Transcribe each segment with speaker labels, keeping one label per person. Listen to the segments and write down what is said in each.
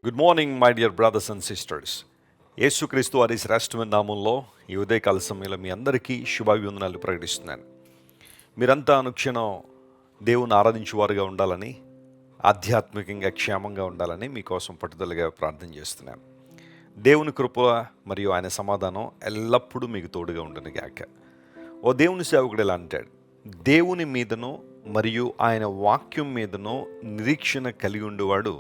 Speaker 1: Good morning my dear brothers and sisters. యేసుక్రీస్తు వారి శ్రేష్టమైన నామంలో ఈ ఉదయకాల సమయంలో మీ అందరికీ శుభాభివందనాలు ప్రకటిస్తున్నాను. మీరంతా అనుక్షణం దేవుని ఆరాధించేవారుగా ఉండాలని, ఆధ్యాత్మికంగా క్షేమంగా ఉండాలని మీకోసం పట్టుదలగా ప్రార్థన చేస్తున్నాను. దేవుని కృప మరియు ఆయన సమాధానం ఎల్లప్పుడూ మీకు తోడుగా ఉండను గాక. ఓ దేవుని సేవకుడు ఇలా అంటాడు, దేవుని మీదనో మరియు ఆయన వాక్యం మీదనో నిరీక్షణ కలిగి ఉండేవాడు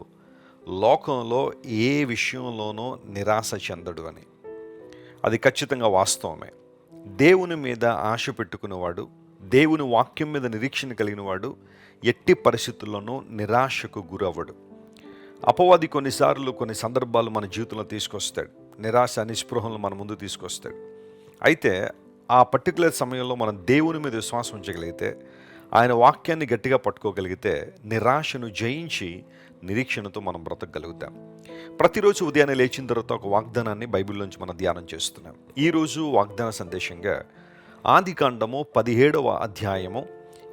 Speaker 1: లోకంలో ఏ విషయంలోనూ నిరాశ చెందడు అని. అది ఖచ్చితంగా వాస్తవమే. దేవుని మీద ఆశ పెట్టుకునేవాడు, దేవుని వాక్యం మీద నిరీక్షణ కలిగిన వాడు ఎట్టి పరిస్థితుల్లోనూ నిరాశకు గురవ్వడు. అపవాది కొన్నిసార్లు కొన్ని సందర్భాలు మన జీవితంలో తీసుకొస్తాడు, నిరాశ నిస్పృహలను మన ముందు తీసుకొస్తాడు. అయితే ఆ పర్టికులర్ సమయంలో మనం దేవుని మీద విశ్వాసం ఉంచగలిగితే, ఆయన వాక్యాన్ని గట్టిగా పట్టుకోగలిగితే నిరాశను జయించి నిరీక్షణతో మనం బ్రతకగలుగుతాం. ప్రతిరోజు ఉదయాన్నే లేచిన తర్వాత ఒక వాగ్దానాన్ని బైబిల్లోంచి మనం ధ్యానం చేస్తున్నాం. ఈరోజు వాగ్దాన సందేశంగా ఆదికాండము 17వ అధ్యాయము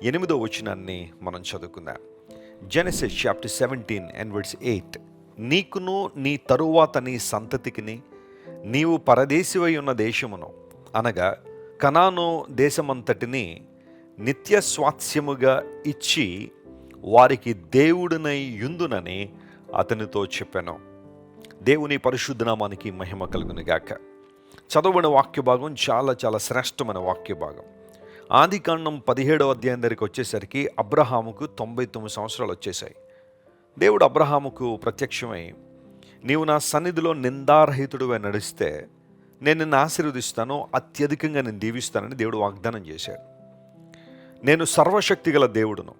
Speaker 1: 8వ వచనాన్ని మనం చదువుకుందాం. Genesis chapter 17 and verse 8. నీకును నీ తరువాత నీ సంతతికిని నీవు పరదేశివై ఉన్న దేశమును అనగా కనాను దేశమంతటిని నిత్య స్వాస్థ్యముగా ఇచ్చి వారికి దేవుడినై యుందునని అతనితో చెప్పాను. దేవుని పరిశుద్ధ నామానికి మహిమ కలుగునుగాక. చదవబడిన వాక్య భాగం చాలా శ్రేష్టమైన వాక్య భాగం. ఆదికాండం 17వ అధ్యాయం దగ్గరికి వచ్చేసరికి అబ్రహాముకు 99 సంవత్సరాలు వచ్చేసాయి. దేవుడు అబ్రహాముకు ప్రత్యక్షమై, నీవు నా సన్నిధిలో నిందారహితుడివై నడిస్తే నేను నిన్ను ఆశీర్వదిస్తాను, అత్యధికంగా నేను దీవిస్తానని దేవుడు వాగ్దానం చేశాడు. నేను సర్వశక్తి గల దేవుడును,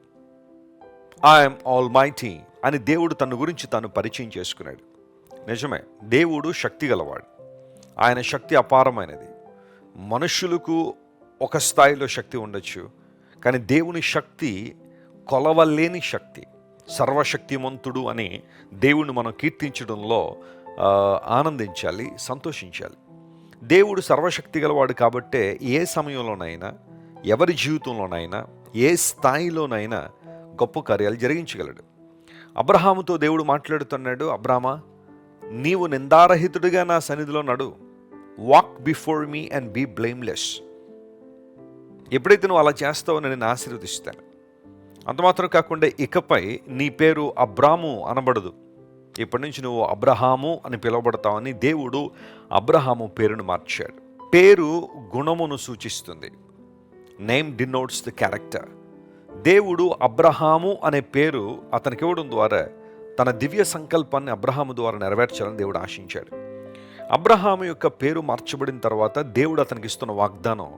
Speaker 1: ఐఎమ్ ఆల్ మైటీ అని దేవుడు తన గురించి తాను పరిచయం చేసుకున్నాడు. నిజమే, దేవుడు శక్తి గలవాడు, ఆయన శక్తి అపారమైనది. మనుషులకు ఒక స్థాయిలో శక్తి ఉండొచ్చు, కానీ దేవుని శక్తి కొలవలేని శక్తి. సర్వశక్తిమంతుడు అని దేవుణ్ణి మనం కీర్తించడంలో ఆనందించాలి, సంతోషించాలి. దేవుడు సర్వశక్తి గలవాడు కాబట్టే ఏ సమయంలోనైనా, ఎవరి జీవితంలోనైనా, ఏ స్థాయిలోనైనా గొప్ప కార్యాలు జరిగించగలడు. అబ్రహాముతో దేవుడు మాట్లాడుతున్నాడు, అబ్రామా, నీవు నిందారహితుడిగా నా సన్నిధిలో నడు, walk before me and be blameless. ఎప్పుడైతే నువ్వు అలా చేస్తావో నేను ఆశీర్వదిస్తాను. అంత మాత్రం కాకుండా ఇకపై నీ పేరు అబ్రాము అనబడదు, ఇప్పటి నుంచి నువ్వు అబ్రహాము అని పిలువబడతావని దేవుడు అబ్రహాము పేరును మార్చాడు. పేరు గుణమును సూచిస్తుంది. Name denotes the character. దేవుడు అబ్రహాము అనే పేరు అతనికి ఇవ్వడం ద్వారా తన దివ్య సంకల్పాన్ని అబ్రహాము ద్వారా నెరవేర్చాలని దేవుడు ఆశించాడు. అబ్రహాము యొక్క పేరు మార్చబడిన తర్వాత దేవుడు అతనికి ఇస్తున్న వాగ్దానం,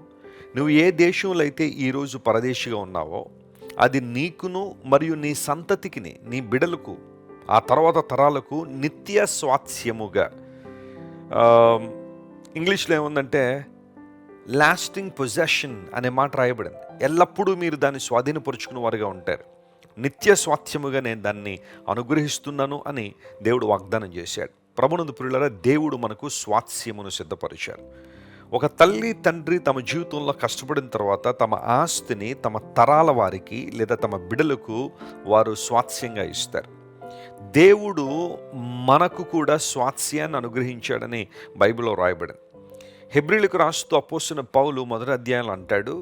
Speaker 1: నువ్వు ఏ దేశంలో అయితే ఈరోజు పరదేశిగా ఉన్నావో అది నీకును మరియు నీ సంతతికిని, నీ బిడలకు, ఆ తర్వాత తరాలకు నిత్య స్వాస్థ్యముగా. ఇంగ్లీష్లో ఏముందంటే లాస్టింగ్ పొజెషన్ అనే మాట రాయబడింది. ఎల్లప్పుడూ మీరు దాన్ని స్వాధీనపరుచుకున్న వారుగా ఉంటారు. నిత్య స్వాస్థ్యముగా నేను దాన్ని అనుగ్రహిస్తున్నాను అని దేవుడు వాగ్దానం చేశాడు. ప్రభునందు ప్రియులారా, దేవుడు మనకు స్వాస్థ్యమును సిద్ధపరిచారు. ఒక తల్లి తండ్రి తమ జీవితంలో కష్టపడిన తర్వాత తమ ఆస్తిని తమ తరాల వారికి లేదా తమ బిడలకు వారు స్వాస్థ్యంగా ఇస్తారు. దేవుడు మనకు కూడా స్వాస్థ్యాన్ని అనుగ్రహించాడని బైబిల్లో రాయబడింది. హెబ్రీలకు రాస్తూ అపోస్తలుడైన పౌలు మొదటి అధ్యాయంలో అంటాడు,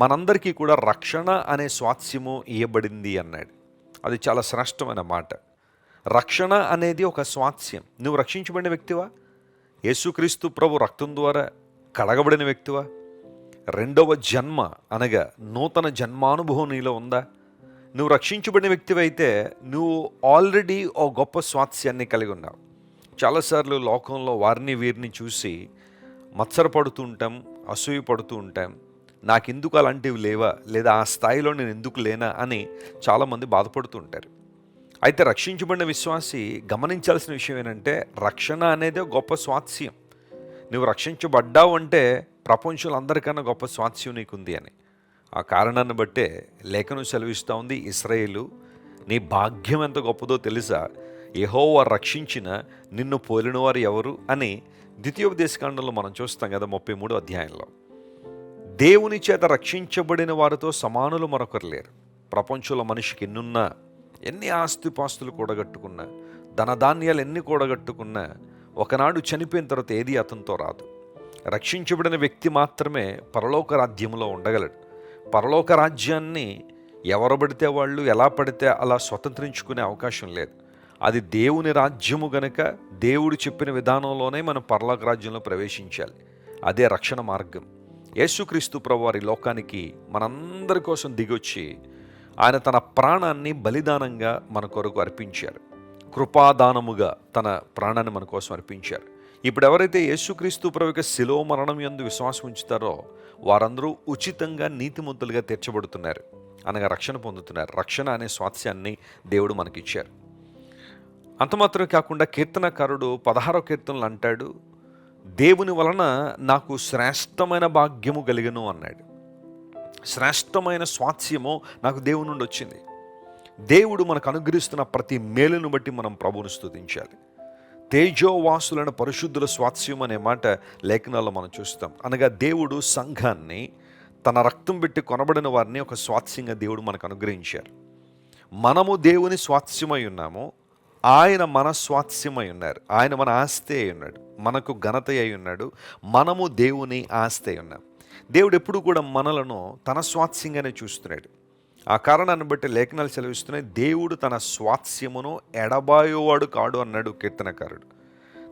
Speaker 1: మనందరికీ కూడా రక్షణ అనే స్వాస్థ్యము ఇవ్వబడింది అన్నాడు. అది చాలా శ్రేష్టమైన మాట. రక్షణ అనేది ఒక స్వాస్థ్యం. నువ్వు రక్షించబడిన వ్యక్తివా? యేసుక్రీస్తు ప్రభు రక్తం ద్వారా కడగబడిన వ్యక్తివా? రెండవ జన్మ అనగా నూతన జన్మానుభవం నీలో ఉందా? నువ్వు రక్షించబడిన వ్యక్తివైతే నువ్వు ఆల్రెడీ ఓ గొప్ప స్వాస్థ్యాన్ని కలిగి ఉన్నావు. చాలాసార్లు లోకంలో వారిని వీరిని చూసి మత్సరపడుతూ ఉంటాం, అసూయ పడుతూ ఉంటాం. నాకెందుకు అలాంటివి లేవా, లేదా ఆ స్థాయిలో నేను ఎందుకు లేనా అని చాలామంది బాధపడుతూ ఉంటారు. అయితే రక్షించబడిన విశ్వాసి గమనించాల్సిన విషయం ఏంటంటే, రక్షణ అనేది గొప్ప స్వాస్థ్యం. నువ్వు రక్షించబడ్డావు అంటే ప్రపంచంలో అందరికన్నా గొప్ప స్వాస్థ్యం నీకుంది అని. ఆ కారణాన్ని బట్టే లేఖనం సెలవిస్తూ ఉంది, ఇశ్రాయేలు నీ భాగ్యం ఎంత గొప్పదో తెలుసా, యెహోవా రక్షించిన నిన్ను పోలిన వారు ఎవరు అని ద్వితీయోపదేశకాండంలో మనం చూస్తాం కదా, 33వ అధ్యాయంలో. దేవుని చేత రక్షించబడిన వారితో సమానులు మరొకరు లేరు. ప్రపంచంలో మనిషికి ఎన్నున్నా, ఎన్ని ఆస్తిపాస్తులు కూడగట్టుకున్నా, ధనధాన్యాలు ఎన్ని కూడగట్టుకున్నా ఒకనాడు చనిపోయిన తర్వాత ఏది అతనితో రాదు. రక్షించబడిన వ్యక్తి మాత్రమే పరలోక రాజ్యంలో ఉండగలడు. పరలోక రాజ్యాన్ని ఎవరు పడితే వాళ్ళు ఎలా పడితే అలా స్వతంత్రించుకునే అవకాశం లేదు. అది దేవుని రాజ్యము గనుక దేవుడు చెప్పిన విధానంలోనే మనం పరలోక రాజ్యంలో ప్రవేశించాలి. అదే రక్షణ మార్గం. యేసుక్రీస్తు ప్రభువారి లోకానికి మనందరి కోసం దిగొచ్చి ఆయన తన ప్రాణాన్ని బలిదానంగా మన కొరకు అర్పించారు. కృపాదానముగా తన ప్రాణాన్ని మన కోసం అర్పించారు. ఇప్పుడు ఎవరైతే యేసుక్రీస్తు ప్రభు యొక్క శిలువ మరణం యందు విశ్వాసం ఉంచుతారో వారందరూ ఉచితంగా నీతిమంతులుగా తీర్చబడుతున్నారు, అనగా రక్షణ పొందుతున్నారు. రక్షణ అనే స్వాస్థ్యాన్ని దేవుడు మనకిచ్చారు. అంత మాత్రమే కాకుండా కీర్తనకారుడు 16వ కీర్తనలు అంటాడు, దేవుని వలన నాకు శ్రేష్టమైన భాగ్యము కలిగను అన్నాడు. శ్రేష్టమైన స్వాస్థ్యము నాకు దేవుని నుండి వచ్చింది. దేవుడు మనకు అనుగ్రహిస్తున్న ప్రతి మేలును బట్టి మనం ప్రభువును స్తుతించాలి. తేజోవాసులైన పరిశుద్ధుల స్వాస్థ్యం అనే మాట లేఖనాల్లో మనం చూస్తాం. అనగా దేవుడు సంఘాన్ని, తన రక్తం పెట్టి కొనబడిన వారిని ఒక స్వాస్థ్యంగా దేవుడు మనకు అనుగ్రహించారు. మనము దేవుని స్వాస్థ్యమై ఉన్నాము, ఆయన మన స్వాస్థ్యమై ఉన్నారు. ఆయన మన ఆస్తి అయి ఉన్నాడు, మనకు ఘనత అయి ఉన్నాడు. మనము దేవుని ఆస్తి అయి ఉన్నాం. దేవుడు ఎప్పుడు కూడా మనలను తన స్వాస్థ్యంగానే చూస్తున్నాడు. ఆ కారణాన్ని బట్టి లేఖనాలు సెలవిస్తున్నాయి, దేవుడు తన స్వాస్థ్యమును ఎడబాయేవాడు కాడు అన్నాడు కీర్తనకారుడు.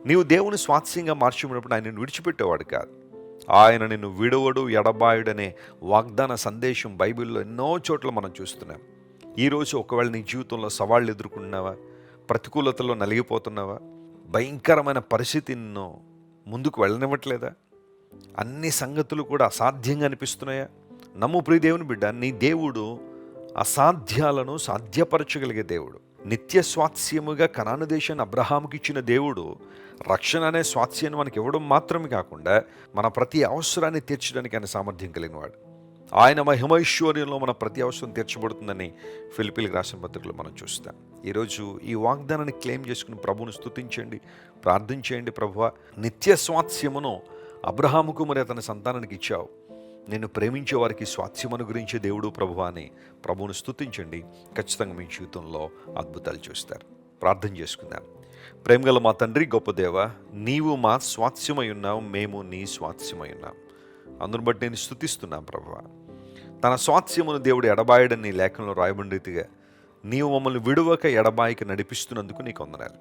Speaker 1: నీవు దేవుని స్వాస్థ్యంగా మార్చుకున్నప్పుడు ఆయన నిన్ను విడిచిపెట్టేవాడు కాదు. ఆయన నిన్ను విడవడు ఎడబాయుడనే వాగ్దాన సందేశం బైబిల్లో ఎన్నో చోట్ల మనం చూస్తున్నాం. ఈరోజు ఒకవేళ నీ జీవితంలో సవాళ్ళు ఎదుర్కొన్నావా, ప్రతికూలతలో నలిగిపోతున్నావా, భయంకరమైన పరిస్థితి నిన్ను ముందుకు వెళ్ళనివ్వట్లేదా, అన్ని సంగతులు కూడా అసాధ్యంగా అనిపిస్తున్నాయా? నమ్ము ప్రియ దేవుని బిడ్డ, నీ దేవుడు అసాధ్యాలను సాధ్యపరచగలిగే దేవుడు. నిత్య స్వాస్థ్యముగా కనాను దేశాన్ని అబ్రహాముకి ఇచ్చిన దేవుడు రక్షణ అనే స్వాస్థ్యాన్ని మనకి ఇవ్వడం మాత్రమే కాకుండా మన ప్రతి అవసరాన్ని తీర్చడానికి ఆయన సామర్థ్యం కలిగినవాడు. ఆయన మహిమైశ్వర్యంలో మన ప్రతి అవసరం తీర్చబడుతుందని ఫిలిప్పీలకు రాసిన పత్రికలో మనం చూస్తాం. ఈరోజు ఈ వాగ్దానాన్ని క్లెయిమ్ చేసుకుని ప్రభువును స్తుతించండి, ప్రార్థన చేయండి. ప్రభువా, నిత్య స్వాస్థ్యమును అబ్రహాముకు మరి అతని సంతానానికి ఇచ్చావు. నేను ప్రేమించే వారికి స్వాస్థ్యం అనుగ్రహించే దేవుడు ప్రభువా అని ప్రభువును స్తుతించండి. ఖచ్చితంగా మీ జీవితంలో అద్భుతాలు చూస్తారు. ప్రార్థన చేసుకుందాం. ప్రేమగల మా తండ్రి, గొప్ప దేవ, నీవు మా స్వాస్థ్యమై ఉన్నావు, మేము నీ స్వాస్థ్యమై ఉన్నాం. అందును బట్టి నేను స్తుతిస్తున్నాం ప్రభువా. తన స్వాస్థ్యమును దేవుడు ఎడబాయడని నీ లేఖనంలో రాయబడిన రీతిగా నీవు మమ్మల్ని విడువక ఎడబాయికి నడిపిస్తున్నందుకు నీకు వందనాలు.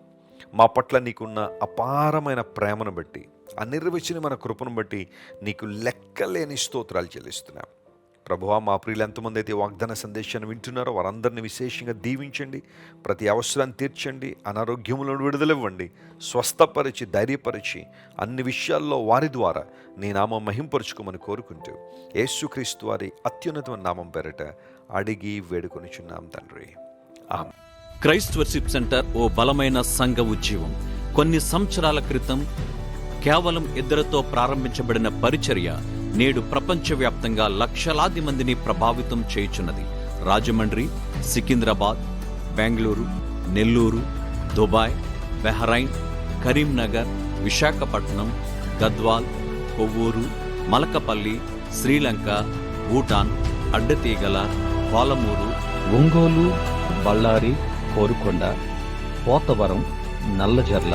Speaker 1: మా పట్ల నీకున్న అపారమైన ప్రేమను బట్టి, అనిర్వచనమైన కృపను బట్టి నీకు లెక్కలేని స్తోత్రాలు చెల్లిస్తున్నాం ప్రభువా. మా ప్రియులు ఎంతమంది అయితే వాగ్దాన సందేశాన్ని వింటున్నారో వారందరినీ విశేషంగా దీవించండి, ప్రతి అవసరాన్ని తీర్చండి, అనారోగ్యములను విడుదలివ్వండి, స్వస్థపరిచి ధైర్యపరిచి అన్ని విషయాల్లో వారి ద్వారా నీ నామం మహింపరుచుకోమని కోరుకుంటూ యేసుక్రీస్తు వారి అత్యున్నతమైన నామం పేరట అడిగి వేడుకొనిచున్నాం తండ్రి, ఆమేన్.
Speaker 2: క్రైస్ట్ వర్షిప్ సెంటర్ ఓ బలమైన సంఘ ఉద్యమం. కొన్ని సంవత్సరాల క్రితం కేవలం 2 ప్రారంభించబడిన పరిచర్య నేడు ప్రపంచవ్యాప్తంగా లక్షలాది మందిని ప్రభావితం చేయుచున్నది. రాజమండ్రి, సికింద్రాబాద్, బెంగళూరు, నెల్లూరు, దుబాయ్, బహ్రైన్, కరీంనగర్, విశాఖపట్నం, గద్వాల్, కొవ్వూరు, మలకపల్లి, శ్రీలంక, భూటాన్, అడ్డతీగల, పాలమూరు,
Speaker 3: ఒంగోలు, బళ్ళారి, కోరుకొండ, పోతవరం, నల్లజర్ల,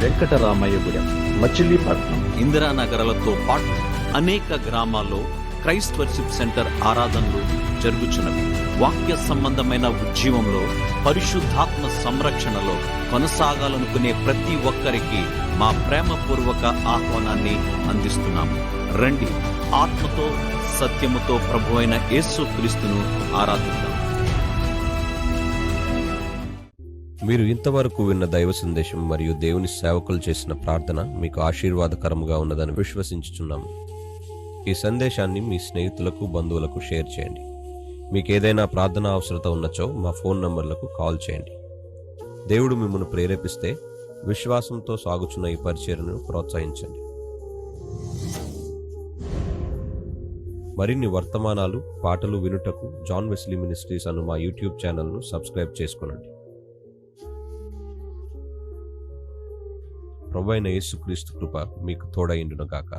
Speaker 3: వెంకటరామయ్యగూడెం, మచిలీపట్నం,
Speaker 2: ఇందిరానగర్లతో పాటు అనేక గ్రామాల్లో క్రైస్ట్ వర్షిప్ సెంటర్ ఆరాధనలు జరుగుచున్నవి. వాక్య సంబంధమైన ఉద్యమంలో, పరిశుద్ధాత్మ సంరక్షణలో కొనసాగాలనుకునే ప్రతి ఒక్కరికి మా ప్రేమపూర్వక ఆహ్వానాన్ని అందిస్తున్నాము. రండి, ఆత్మతో సత్యముతో ప్రభువైన యేసుక్రీస్తును ఆరాధిద్దాం.
Speaker 4: మీరు ఇంతవరకు విన్న దైవ సందేశం మరియు దేవుని సేవకులు చేసిన ప్రార్థన మీకు ఆశీర్వాదకరముగా ఉన్నదని విశ్వసించుచున్నాము. ఈ సందేశాన్ని మీ స్నేహితులకు, బంధువులకు షేర్ చేయండి. మీకు ఏదైనా ప్రార్థన అవసరత ఉన్నచో మా ఫోన్ నంబర్లకు కాల్ చేయండి. దేవుడు మిమ్మల్ని ప్రేరేపిస్తే విశ్వాసంతో సాగుచున్న ఈ పరిచర్యను ప్రోత్సహించండి. మరిన్ని వర్తమానాలు, పాటలు వినుటకు జాన్ వెస్లీ మినిస్ట్రీస్ అను మా యూట్యూబ్ ఛానల్ను సబ్స్క్రైబ్ చేసుకొనండి. ప్రభువైన యేసుక్రీస్తు కృప మీకు తోడైండును గాక.